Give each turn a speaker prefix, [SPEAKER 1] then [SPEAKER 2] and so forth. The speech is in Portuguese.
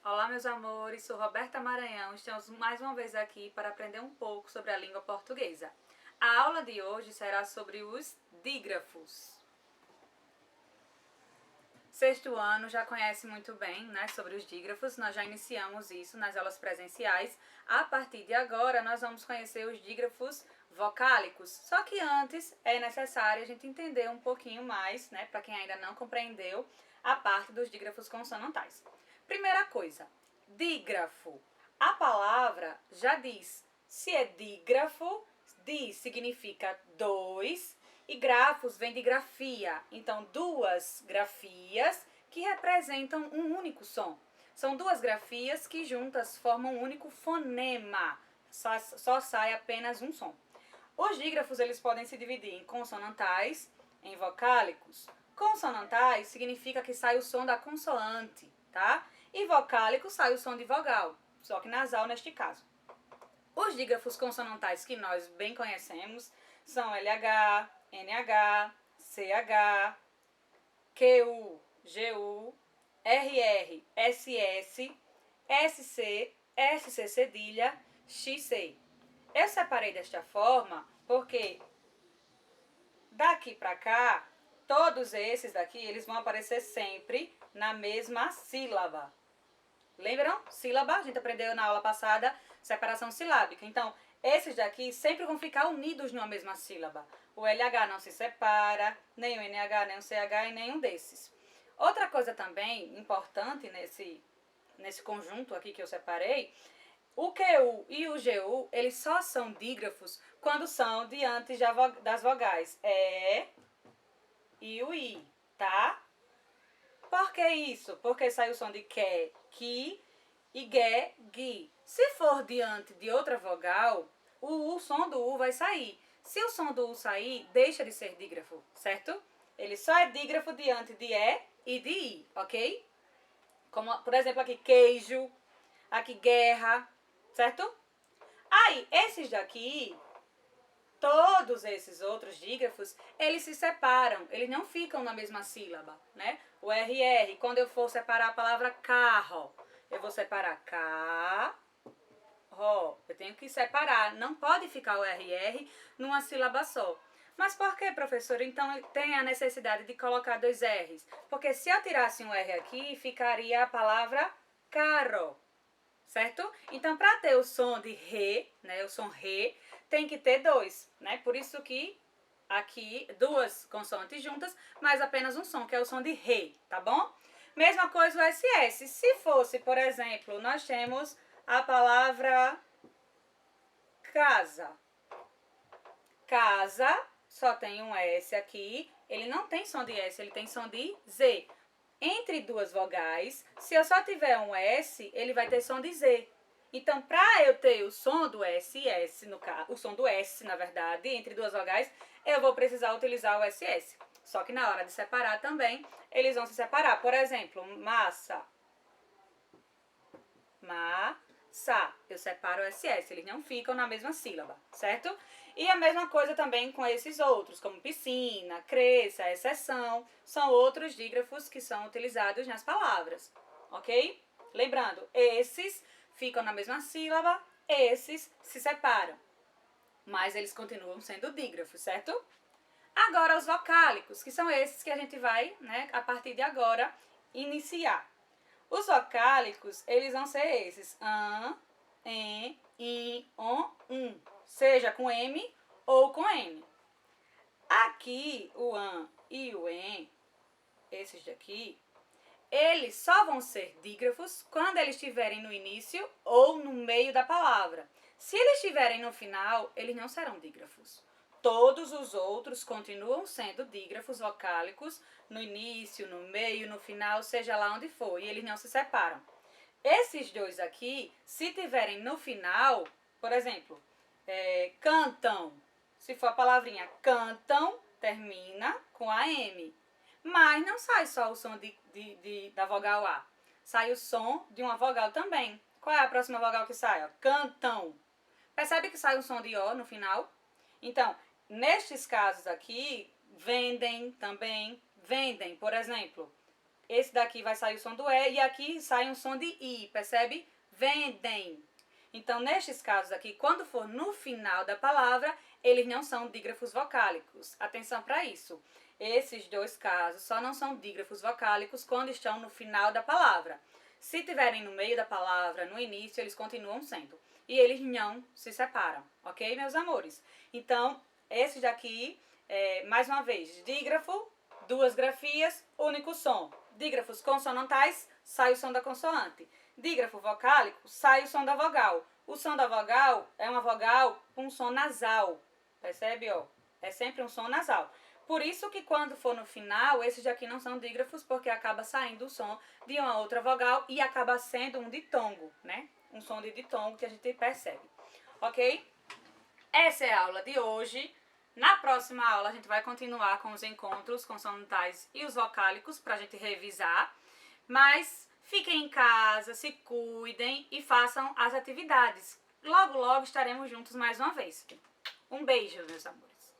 [SPEAKER 1] Olá, meus amores, sou Roberta Maranhão. Estamos mais uma vez aqui para aprender um pouco sobre a língua portuguesa. A aula de hoje será sobre os dígrafos. Sexto ano já conhece muito bem, né, sobre os dígrafos. Nós já iniciamos isso nas aulas presenciais. A partir de agora, nós vamos conhecer os dígrafos vocálicos. Só que antes é necessário a gente entender um pouquinho mais, né, para quem ainda não compreendeu, a parte dos dígrafos consonantais. Primeira coisa, dígrafo. A palavra já diz. Se é dígrafo, di significa dois e grafos vem de grafia. Então, duas grafias que representam um único som. São duas grafias que juntas formam um único fonema. Só sai apenas um som. Os dígrafos eles podem se dividir em consonantais, em vocálicos. Consonantais significa que sai o som da consoante, tá? E vocálico sai o som de vogal, só que nasal neste caso. Os dígrafos consonantais que nós bem conhecemos são LH, NH, CH, QU, GU, RR, SS, SC, SC cedilha, XC. Eu separei desta forma porque daqui para cá, todos esses daqui, eles vão aparecer sempre na mesma sílaba. Lembram? Sílaba, a gente aprendeu na aula passada, separação silábica. Então, esses daqui sempre vão ficar unidos numa mesma sílaba. O LH não se separa, nem o NH, nem o CH e nenhum desses. Outra coisa também importante nesse conjunto aqui que eu separei, o QU e o GU, eles só são dígrafos quando são diante das vogais e o I, tá? Por que isso? Porque sai o som de que, ki e ge, gi. Se for diante de outra vogal, o som do U vai sair. Se o som do U sair, deixa de ser dígrafo, certo? Ele só é dígrafo diante de e de I, ok? Como, por exemplo, aqui queijo, aqui guerra, certo? Aí, esses daqui, todos esses outros dígrafos, eles se separam, eles não ficam na mesma sílaba, né? O RR, quando eu for separar a palavra carro, eu vou separar carro. Eu tenho que separar, não pode ficar o RR numa sílaba só. Mas por que, professora? Então tem a necessidade de colocar dois R's. Porque se eu tirasse um R aqui, ficaria a palavra carro, certo? Então, para ter o som de re, né, o som re, tem que ter dois, né? Por isso que aqui duas consoantes juntas, mas apenas um som, que é o som de re, tá bom? Mesma coisa o SS. Se fosse, por exemplo, nós temos a palavra casa. Casa só tem um S aqui, ele não tem som de S, ele tem som de Z. Entre duas vogais, se eu só tiver um S, ele vai ter som de Z. Então, para eu ter o som do SS, no caso, o som do S, na verdade, entre duas vogais, eu vou precisar utilizar o SS. Só que na hora de separar também, eles vão se separar. Por exemplo, massa. Massa. Eu separo o SS, eles não ficam na mesma sílaba, certo? E a mesma coisa também com esses outros, como piscina, cresça, exceção. São outros dígrafos que são utilizados nas palavras, ok? Lembrando, esses ficam na mesma sílaba, esses se separam. Mas eles continuam sendo dígrafos, certo? Agora os vocálicos, que são esses que a gente vai, né, a partir de agora, iniciar. Os vocálicos, eles vão ser esses. An, en, in, on, seja com M ou com N. Aqui, o an e o en, esses daqui, eles só vão ser dígrafos quando eles estiverem no início ou no meio da palavra. Se eles estiverem no final, eles não serão dígrafos. Todos os outros continuam sendo dígrafos vocálicos no início, no meio, no final, seja lá onde for, e eles não se separam. Esses dois aqui, se tiverem no final, por exemplo, cantam, se for a palavrinha cantam, termina com AM. Mas não sai só o som da vogal A. Sai o som de uma vogal também. Qual é a próxima vogal que sai? Cantam. Percebe que sai um som de O no final? Então, nestes casos aqui, vendem também. Vendem, por exemplo, esse daqui vai sair o som do E e aqui sai um som de I, percebe? Vendem. Então, nestes casos aqui, quando for no final da palavra, eles não são dígrafos vocálicos. Atenção para isso. Esses dois casos só não são dígrafos vocálicos quando estão no final da palavra. Se tiverem no meio da palavra, no início, eles continuam sendo. E eles não se separam, ok, meus amores? Então, esses daqui, mais uma vez, dígrafo, duas grafias, único som. Dígrafos consonantais, sai o som da consoante. Dígrafo vocálico, sai o som da vogal. O som da vogal é uma vogal com som nasal, percebe, ó? É sempre um som nasal. Por isso que quando for no final, esses daqui não são dígrafos, porque acaba saindo o som de uma outra vogal e acaba sendo um ditongo, né? Um som de ditongo que a gente percebe, ok? Essa é a aula de hoje. Na próxima aula a gente vai continuar com os encontros consonantais e os vocálicos para a gente revisar, mas fiquem em casa, se cuidem e façam as atividades. Logo, logo estaremos juntos mais uma vez. Um beijo, meus amores.